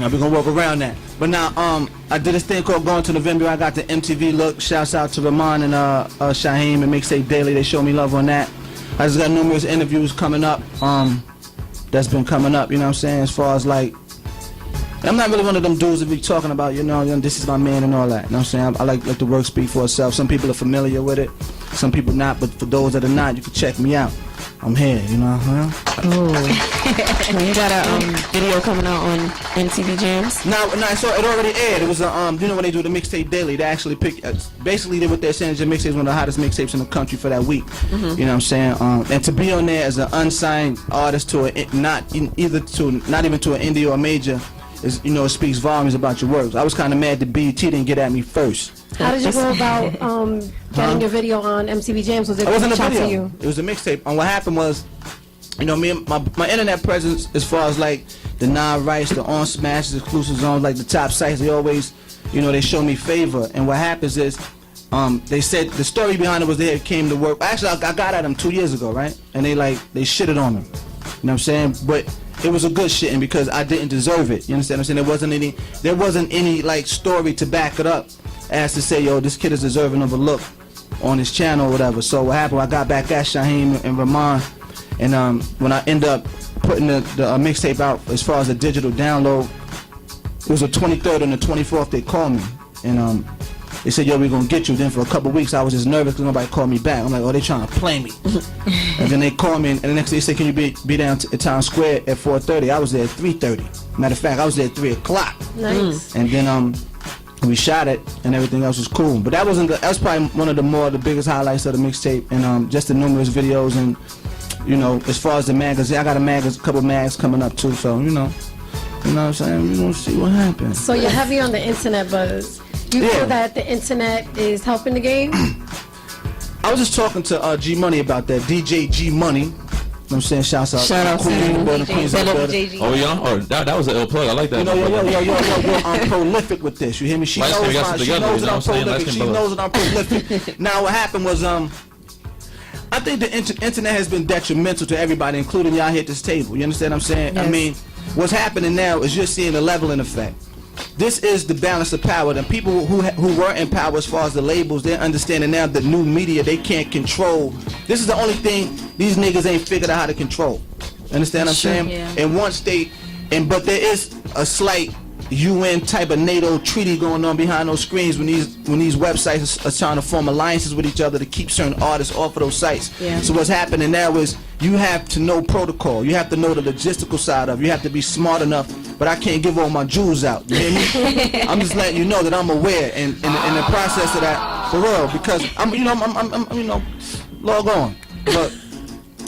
Now we're gonna work around that. But now, I did this thing called Going to November. I got the MTV look. Shouts out to Rahman and Shaheem and Mixtape Daily. They show me love on that. I just got numerous interviews coming up. That's been coming up. You know what I'm saying? As far as like, I'm not really one of them dudes that be talking about, you know, this is my man and all that. You know what I'm saying? I like the work speak for itself. Some people are familiar with it. Some people not. But for those that are not, you can check me out. I'm here, you know. Cool. You got a video coming out on MTV Jams? No, so it already aired. It was you know when they do the Mixtape Daily, they actually pick. Basically, what they're saying is your mixtape is one of the hottest mixtapes in the country for that week. You know what I'm saying? And to be on there as an unsigned artist to not even to an indie or a major, is, you know, it speaks volumes about your works. I was kind of mad that BET didn't get at me first. How did you go about getting your video on MTV Jams? Was it wasn't a reached out video. to you? It was a mixtape. And what happened was, you know, me and my internet presence, as far as like the non-rights, the on smashes, exclusive zones, like the top sites, they always, you know, they show me favor. And what happens is, they said the story behind it was they came to work. Actually, I got at them 2 years ago, right? And they shitted on them. You know what I'm saying? But it was a good shitting because I didn't deserve it. You understand what I'm saying? There wasn't any like story to back it up as to say, yo, this kid is deserving of a look on his channel or whatever. So what happened, I got back at Shaheem and Rahman, and when I end up putting the mixtape out as far as the digital download, it was the 23rd and the 24th they called me, and they said, yo, we're gonna get you. Then for a couple weeks I was just nervous because nobody called me back. I'm like, oh, they trying to play me. And then they called me, and the next day they said, can you be down at Times Square at 4:30? I was there at 3:30. Matter of fact, I was there at 3 o'clock. Nice. And then we shot it, and everything else was cool. But that was probably one of the biggest highlights of the mixtape, and just the numerous videos, and you know, as far as the magazine, I got a couple mags coming up too. So you know what I'm saying. We're gonna see what happens. So you're heavy on the internet buzz. You feel that the internet is helping the game? I was just talking to G Money about that. DJ G Money. You know what I'm saying? Shout out to Queens. Oh yeah, or that was an ill plug. I like that. You know, yo, I'm prolific with this. You hear me? She knows that I'm prolific. She knows that I'm prolific. Now what happened was I think the internet has been detrimental to everybody, including y'all here at this table. You understand what I'm saying? Yes. I mean, what's happening now is you're seeing the leveling effect. This is the balance of power. The people who were in power as far as the labels, they're understanding now the new media they can't control. This is the only thing these niggas ain't figured out how to control. Understand what I'm saying? Yeah. And once but there is a slight UN type of NATO treaty going on behind those screens when these websites are trying to form alliances with each other to keep certain artists off of those sites. Yeah. So what's happening now is you have to know protocol. You have to know the logistical side of it. You have to be smart enough. But I can't give all my jewels out. You hear me? I'm just letting you know that I'm aware and in the process of that, for real, because I'm log on. But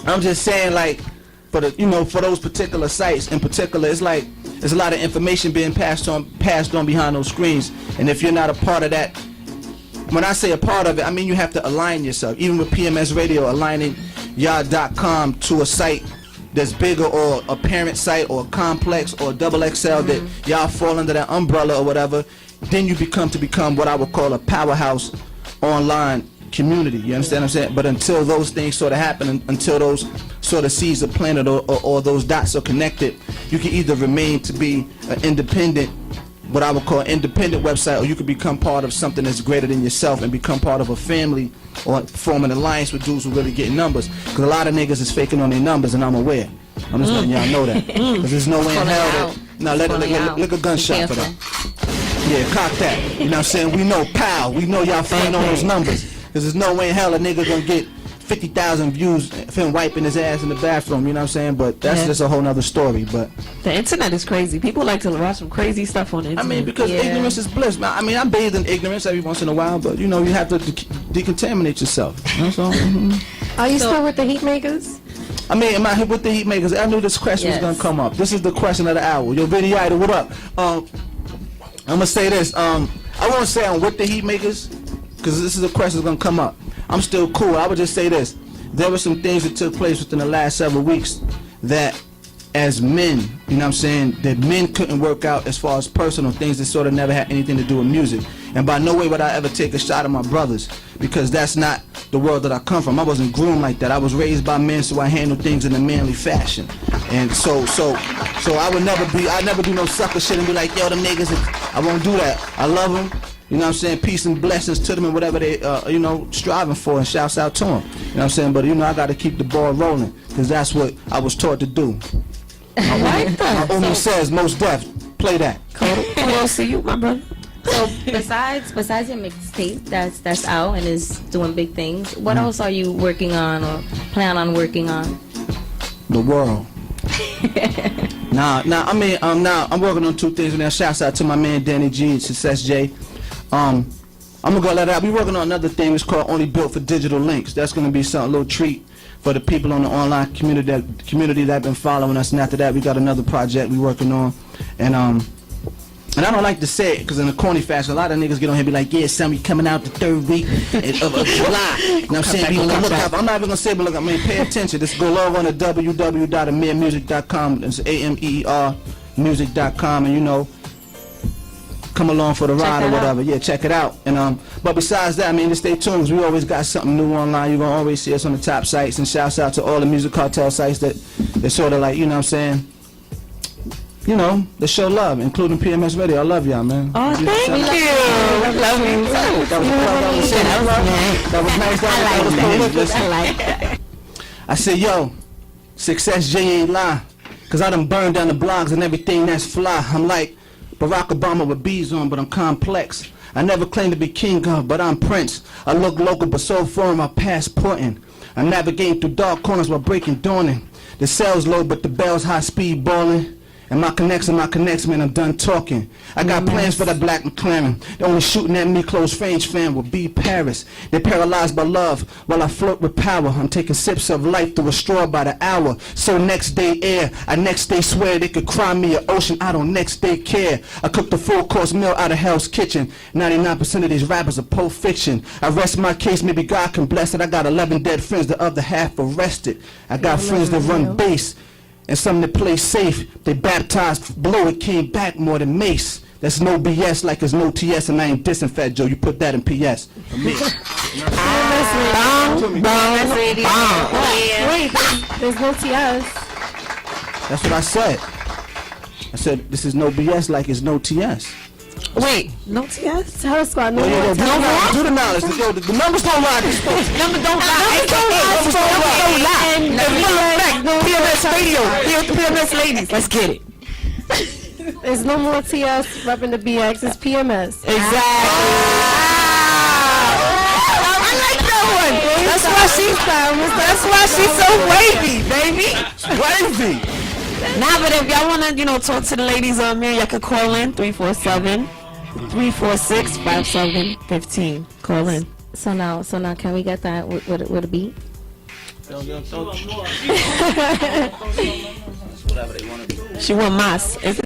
I'm just saying, like, for those particular sites in particular, it's like there's a lot of information being passed on behind those screens, and if you're not a part of that, when I say a part of it, I mean you have to align yourself. Even with PMS Radio, aligning y'all.com to a site that's bigger, or a parent site, or a complex, or a XXL that y'all fall under that umbrella or whatever, then you become what I would call a powerhouse online community. You understand what I'm saying? But until those things sort of happen, until those sort of seeds are planted or those dots are connected, you can either remain to be an independent, what I would call an independent website, or you could become part of something that's greater than yourself and become part of a family or form an alliance with dudes who really get numbers. Because a lot of niggas is faking on their numbers, and I'm aware. I'm just letting y'all know that. Because there's no way in hell that... Now, look a gunshot for that. Yeah, cock that. You know what I'm saying? We know, pow. We know y'all faking on those numbers. Because there's no way in hell a nigga gonna get 50,000 views of him wiping his ass in the bathroom, you know what I'm saying? But that's just a whole nother story. But the internet is crazy. People like to watch some crazy stuff on the internet. I mean, because ignorance is bliss. I mean, I bathe in ignorance every once in a while, but you know, you have to decontaminate yourself. That's all. Are you still with the Heat Makers? I mean, am I with the Heat Makers? I knew this question was gonna come up. This is the question of the hour. Yo, Video Idol, what up? I'm gonna say this. I won't say I'm with the Heat Makers, because this is a question that's gonna come up. I'm still cool. I would just say this. There were some things that took place within the last several weeks that, as men, you know what I'm saying, that men couldn't work out as far as personal things that sort of never had anything to do with music. And by no way would I ever take a shot at my brothers, because that's not the world that I come from. I wasn't groomed like that. I was raised by men, so I handle things in a manly fashion. And so I would I never do no sucker shit and be like, yo, them niggas, I won't do that. I love them. You know what I'm saying? Peace and blessings to them and whatever they, striving for, and shouts out to them. You know what I'm saying? But, I got to keep the ball rolling, because that's what I was taught to do. I like that. My Omi says, most deaf, play that. We'll see you, my brother. So besides your mixtape that's out and is doing big things, what else are you working on or plan on working on? The world. I'm working on two things now. Shouts out to my man Danny G and Success J. I'm gonna go let it out. We working on another thing. It's called Only Built for Digital Links. That's gonna be a little treat for the people on the online community that been following us. And after that, we got another project we working on. And I don't like to say it because in a corny fashion, a lot of niggas get on here and be like, yeah, son, we coming out the 3rd week of July. You know what I'm saying? Be on the lookout. I'm not even going to say it, but look, pay attention. Just go log on to www.ameermusic.com. It's AMEER music.com, and come along for the ride or whatever. Yeah, check it out. And but besides that, just stay tuned, because we always got something new online. You're going to always see us on the top sites. And shouts out to all the music cartel sites that sort of like, you know what I'm saying, the show love, including PMS Radio. I love y'all, man. Oh, thank you. Love you too. That was nice. I like that. I said, yo, Success J ain't lie, because I done burned down the blogs and everything that's fly. I'm like Barack Obama with bees on, but I'm complex. I never claimed to be king of, but I'm Prince. I look local, but so foreign, my passporting. I navigate through dark corners while breaking dawning. The cells low, but the bells high speed balling. And my connects, man, I'm done talking. I got plans for that black McLaren. They're only shooting at me, close range fan will be Paris. They're paralyzed by love while I flirt with power. I'm taking sips of life through a straw by the hour. So next day air, I next day swear they could cry me an ocean. I don't next day care. I cooked a full course meal out of Hell's Kitchen. 99% of these rappers are Pulp Fiction. I rest my case, maybe God can bless it. I got 11 dead friends, the other half arrested. I got friends that run bass. And some that play safe, they baptized blow, it came back more than mace. That's no BS like it's no TS, and I ain't dissing Fat Joe, you put that in PS. For me. Wait, there's no TS. That's what I said. I said, this is no BS like it's no TS. Wait, no TS? Tell us about Do the knowledge. The numbers don't lie. Numbers don't lie. And PMS Radio. Here with the PMS ladies. Let's get it. There's no more TS repping the BX. It's PMS. Exactly. I like that one. That's why she's so wavy, baby. Wavy. Now, but if y'all want to, talk to the ladies on Ameer, y'all can call in 347-346-5715. Call in. So now, can we get that with a beat? Whatever they want to do. She want mas. Is it